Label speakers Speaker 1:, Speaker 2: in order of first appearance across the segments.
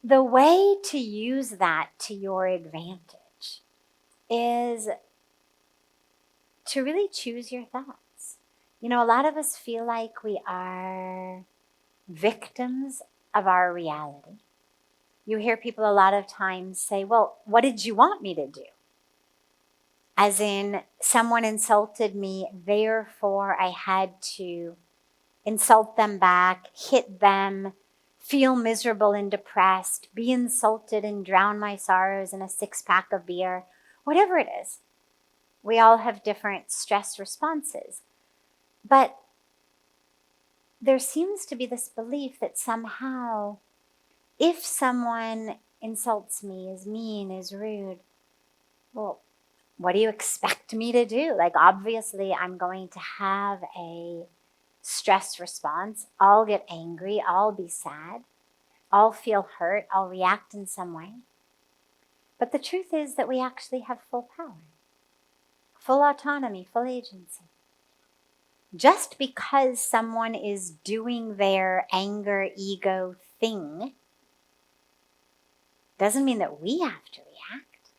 Speaker 1: the way to use that to your advantage is to really choose your thoughts. You know, a lot of us feel like we are victims of our reality. You hear people a lot of times say, well, what did you want me to do? As in, someone insulted me, therefore I had to insult them back, hit them, feel miserable and depressed, be insulted and drown my sorrows in a 6-pack of beer, whatever it is. We all have different stress responses. But there seems to be this belief that somehow, if someone insults me, is mean, is rude, well, what do you expect me to do? Like, obviously, I'm going to have a stress response. I'll get angry. I'll be sad. I'll feel hurt. I'll react in some way. But the truth is that we actually have full power, full autonomy, full agency. Just because someone is doing their anger, ego thing doesn't mean that we have to react.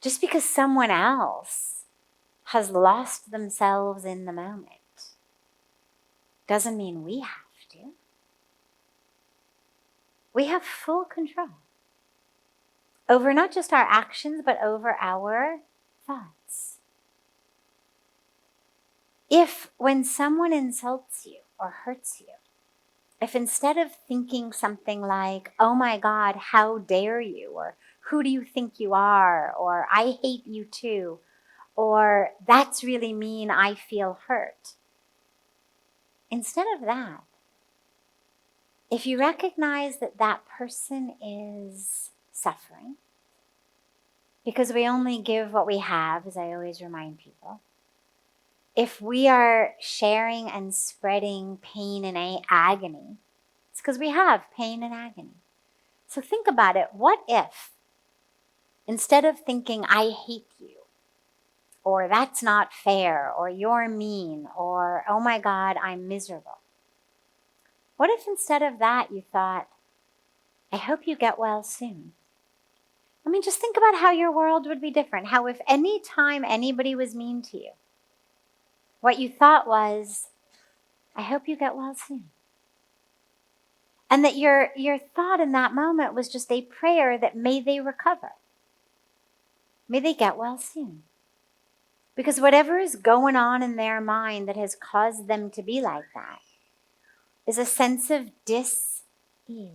Speaker 1: Just because someone else has lost themselves in the moment doesn't mean we have to. We have full control over not just our actions, but over our thoughts. If when someone insults you or hurts you, if instead of thinking something like, oh my God, how dare you, or who do you think you are, or I hate you too, or that's really mean, I feel hurt. Instead of that, if you recognize that that person is suffering, because we only give what we have, as I always remind people, if we are sharing and spreading pain and agony, it's because we have pain and agony. So think about it. What if, instead of thinking, I hate you, or that's not fair, or you're mean, or oh my God, I'm miserable. What if instead of that you thought, I hope you get well soon? I mean, just think about how your world would be different. How if any time anybody was mean to you, what you thought was, I hope you get well soon. And that your thought in that moment was just a prayer that may they recover. May they get well soon. Because whatever is going on in their mind that has caused them to be like that is a sense of dis-ease.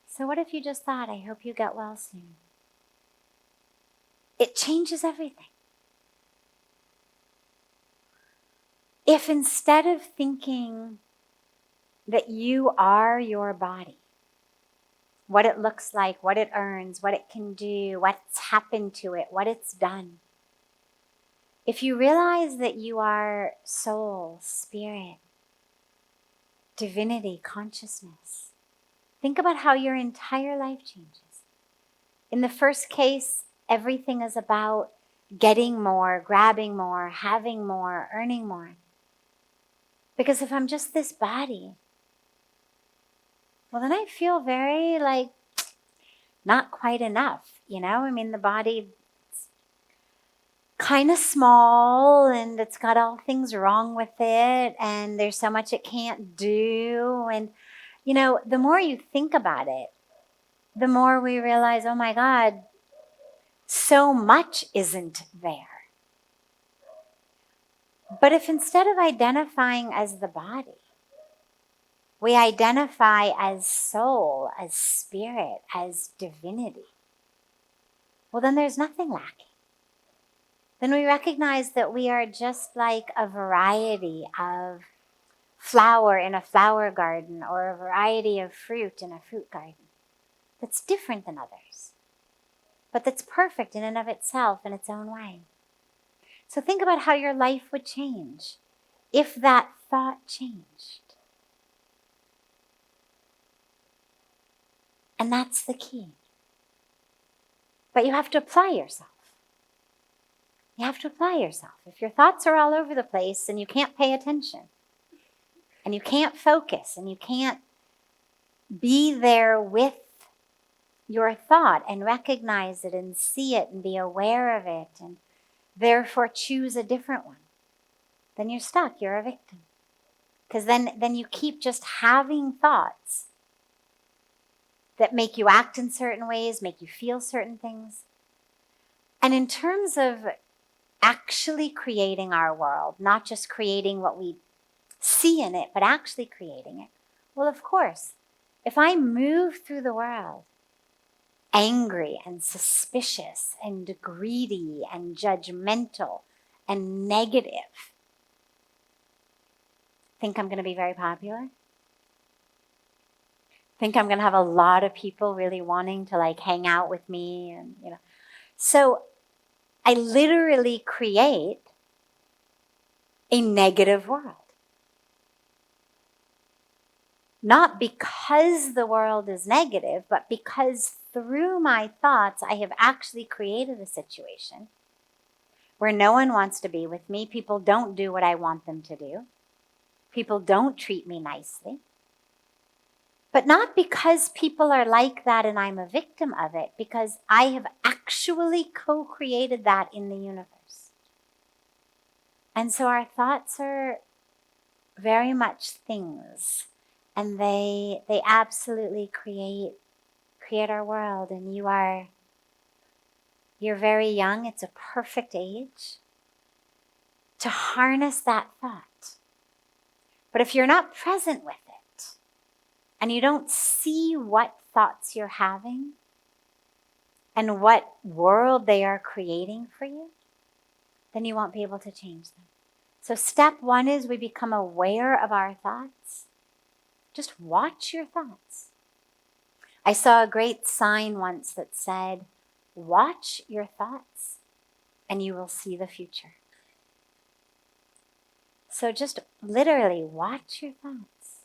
Speaker 1: So what if you just thought, I hope you get well soon? It changes everything. If instead of thinking that you are your body, what it looks like, what it earns, what it can do, what's happened to it, what it's done, if you realize that you are soul, spirit, divinity, consciousness, think about how your entire life changes. In the first case, everything is about getting more, grabbing more, having more, earning more. Because if I'm just this body, well, then I feel very not quite enough, you know? I mean, the body, it's kind of small and it's got all things wrong with it and there's so much it can't do. And, you know, the more you think about it, the more we realize, oh my God, so much isn't there. But if instead of identifying as the body, we identify as soul, as spirit, as divinity, well, then there's nothing lacking. Then we recognize that we are just like a variety of flower in a flower garden or a variety of fruit in a fruit garden that's different than others, but that's perfect in and of itself in its own way. So think about how your life would change if that thought changed. And that's the key. But you have to apply yourself. You have to apply yourself. If your thoughts are all over the place and you can't pay attention, and you can't focus, and you can't be there with your thought and recognize it and see it and be aware of it and therefore choose a different one, then you're stuck. You're a victim. Because then you keep just having thoughts that make you act in certain ways, make you feel certain things. And in terms of actually creating our world, not just creating what we see in it, but actually creating it, well, of course, if I move through the world angry and suspicious and greedy and judgmental and negative, think I'm going to be very popular? Think I'm going to have a lot of people really wanting to like hang out with me and, So I literally create a negative world. Not because the world is negative, but because through my thoughts, I have actually created a situation where no one wants to be with me. People don't do what I want them to do. People don't treat me nicely. But not because people are like that and I'm a victim of it, because I have actually co-created that in the universe. And so our thoughts are very much things, and they absolutely create our world. And you're very young. It's a perfect age to harness that thought. But if you're not present with it and you don't see what thoughts you're having and what world they are creating for you, then you won't be able to change them. So step one is we become aware of our thoughts. Just watch your thoughts. I saw a great sign once that said, watch your thoughts and you will see the future. So just literally watch your thoughts.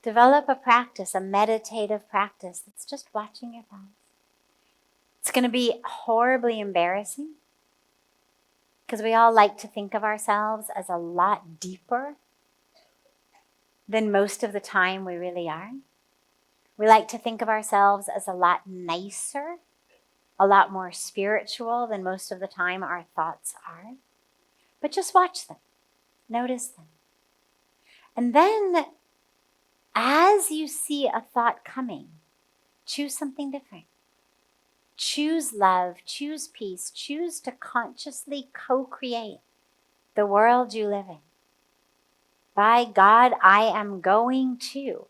Speaker 1: Develop a practice, a meditative practice that's just watching your thoughts. It's going to be horribly embarrassing because we all like to think of ourselves as a lot deeper than most of the time we really are. We like to think of ourselves as a lot nicer, a lot more spiritual than most of the time our thoughts are. But just watch them. Notice them. And then, as you see a thought coming, choose something different. Choose love, choose peace, choose to consciously co-create the world you live in. By God, I am going to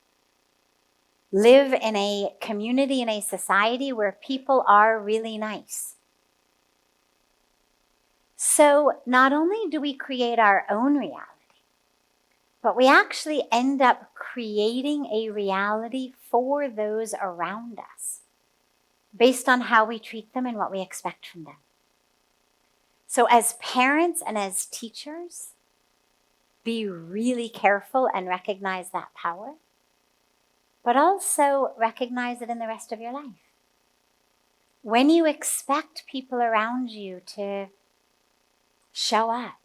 Speaker 1: live in a community, in a society where people are really nice. So not only do we create our own reality, but we actually end up creating a reality for those around us based on how we treat them and what we expect from them. So as parents and as teachers, be really careful and recognize that power, but also recognize it in the rest of your life. When you expect people around you to show up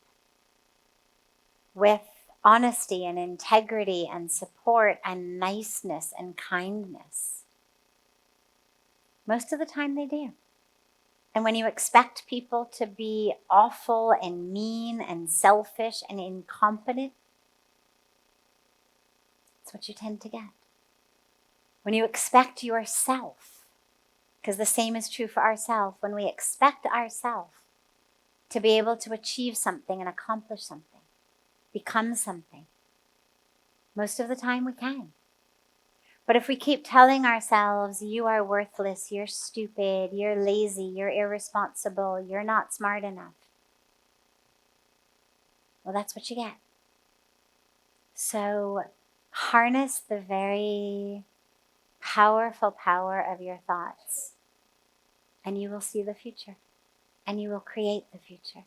Speaker 1: with honesty and integrity and support and niceness and kindness, most of the time they do. And when you expect people to be awful and mean and selfish and incompetent, that's what you tend to get. When you expect yourself, because the same is true for ourselves, when we expect ourselves to be able to achieve something and accomplish something, become something, most of the time we can. But if we keep telling ourselves, you are worthless, you're stupid, you're lazy, you're irresponsible, you're not smart enough, well, that's what you get. So harness the very powerful power of your thoughts, and you will see the future, and you will create the future.